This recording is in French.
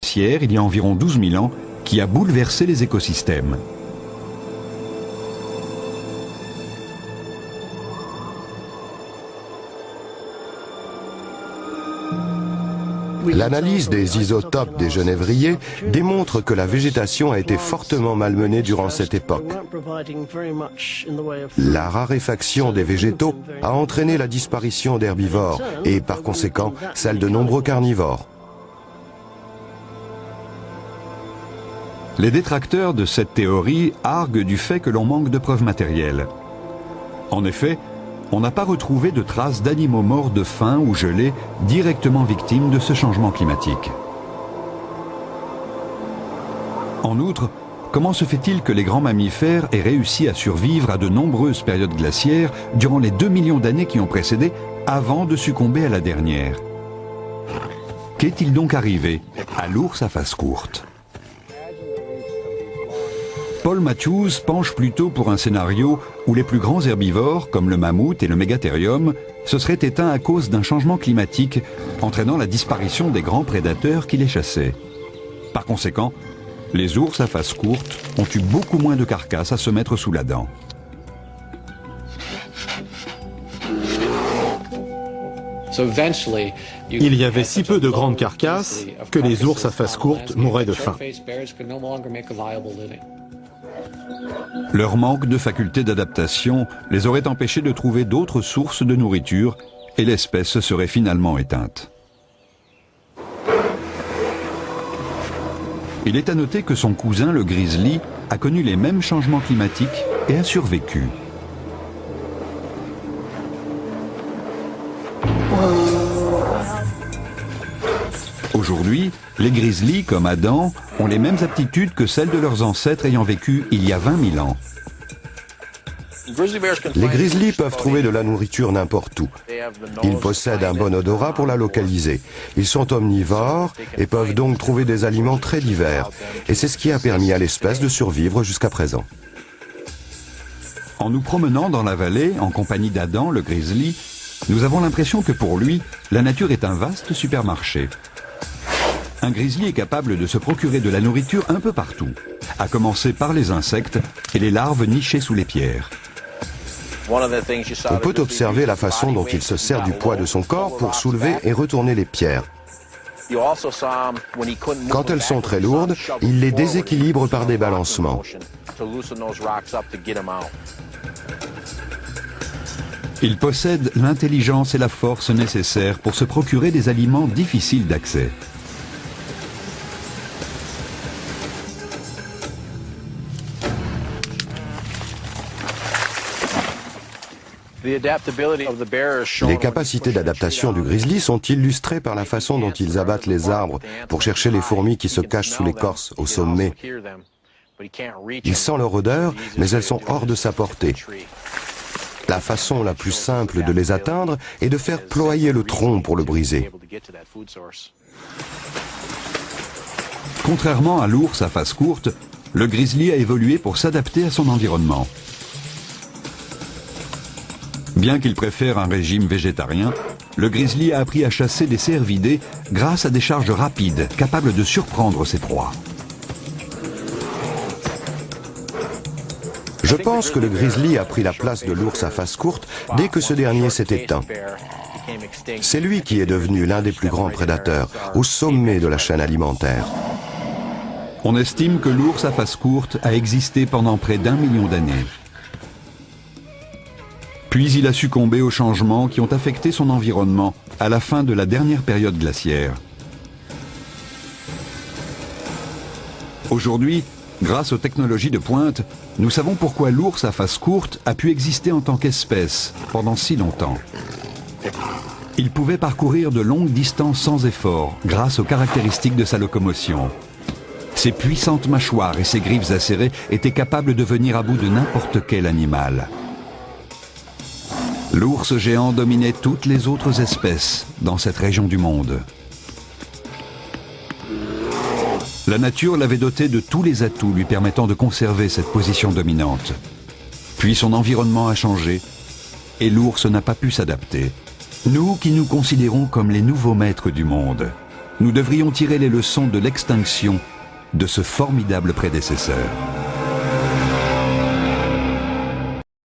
glaciaire il y a environ 12 000 ans qui a bouleversé les écosystèmes. L'analyse des isotopes des genévriers démontre que la végétation a été fortement malmenée durant cette époque. La raréfaction des végétaux a entraîné la disparition d'herbivores et par conséquent celle de nombreux carnivores. Les détracteurs de cette théorie arguent du fait que l'on manque de preuves matérielles. En effet, on n'a pas retrouvé de traces d'animaux morts de faim ou gelés directement victimes de ce changement climatique. En outre, comment se fait-il que les grands mammifères aient réussi à survivre à de nombreuses périodes glaciaires durant les 2 millions d'années qui ont précédé avant de succomber à la dernière? Qu'est-il donc arrivé à l'ours à face courte? Paul Matthews penche plutôt pour un scénario où les plus grands herbivores, comme le mammouth et le mégathérium, se seraient éteints à cause d'un changement climatique, entraînant la disparition des grands prédateurs qui les chassaient. Par conséquent, les ours à face courte ont eu beaucoup moins de carcasses à se mettre sous la dent. Il y avait si peu de grandes carcasses que les ours à face courte mouraient de faim. Leur manque de faculté d'adaptation les aurait empêchés de trouver d'autres sources de nourriture et l'espèce se serait finalement éteinte. Il est à noter que son cousin, le grizzly, a connu les mêmes changements climatiques et a survécu. Aujourd'hui, les grizzlies, comme Adam, ont les mêmes aptitudes que celles de leurs ancêtres ayant vécu il y a 20 000 ans. Les grizzlies peuvent trouver de la nourriture n'importe où. Ils possèdent un bon odorat pour la localiser. Ils sont omnivores et peuvent donc trouver des aliments très divers. Et c'est ce qui a permis à l'espèce de survivre jusqu'à présent. En nous promenant dans la vallée, en compagnie d'Adam, le grizzly, nous avons l'impression que pour lui, la nature est un vaste supermarché. Un grizzly est capable de se procurer de la nourriture un peu partout, à commencer par les insectes et les larves nichées sous les pierres. On peut observer la façon dont il se sert du poids de son corps pour soulever et retourner les pierres. Quand elles sont très lourdes, il les déséquilibre par des balancements. Il possède l'intelligence et la force nécessaires pour se procurer des aliments difficiles d'accès. Les capacités d'adaptation du grizzly sont illustrées par la façon dont ils abattent les arbres pour chercher les fourmis qui se cachent sous l'écorce au sommet. Il sent leur odeur, mais elles sont hors de sa portée. La façon la plus simple de les atteindre est de faire ployer le tronc pour le briser. Contrairement à l'ours à face courte, le grizzly a évolué pour s'adapter à son environnement. Bien qu'il préfère un régime végétarien, le grizzly a appris à chasser des cervidés grâce à des charges rapides, capables de surprendre ses proies. Je pense que le grizzly a pris la place de l'ours à face courte dès que ce dernier s'est éteint. C'est lui qui est devenu l'un des plus grands prédateurs, au sommet de la chaîne alimentaire. On estime que l'ours à face courte a existé pendant près d'1 million d'années. Puis il a succombé aux changements qui ont affecté son environnement à la fin de la dernière période glaciaire. Aujourd'hui, grâce aux technologies de pointe, nous savons pourquoi l'ours à face courte a pu exister en tant qu'espèce pendant si longtemps. Il pouvait parcourir de longues distances sans effort grâce aux caractéristiques de sa locomotion. Ses puissantes mâchoires et ses griffes acérées étaient capables de venir à bout de n'importe quel animal. L'ours géant dominait toutes les autres espèces dans cette région du monde. La nature l'avait doté de tous les atouts lui permettant de conserver cette position dominante. Puis son environnement a changé et l'ours n'a pas pu s'adapter. Nous qui nous considérons comme les nouveaux maîtres du monde. nous devrions tirer les leçons de l'extinction de ce formidable prédécesseur.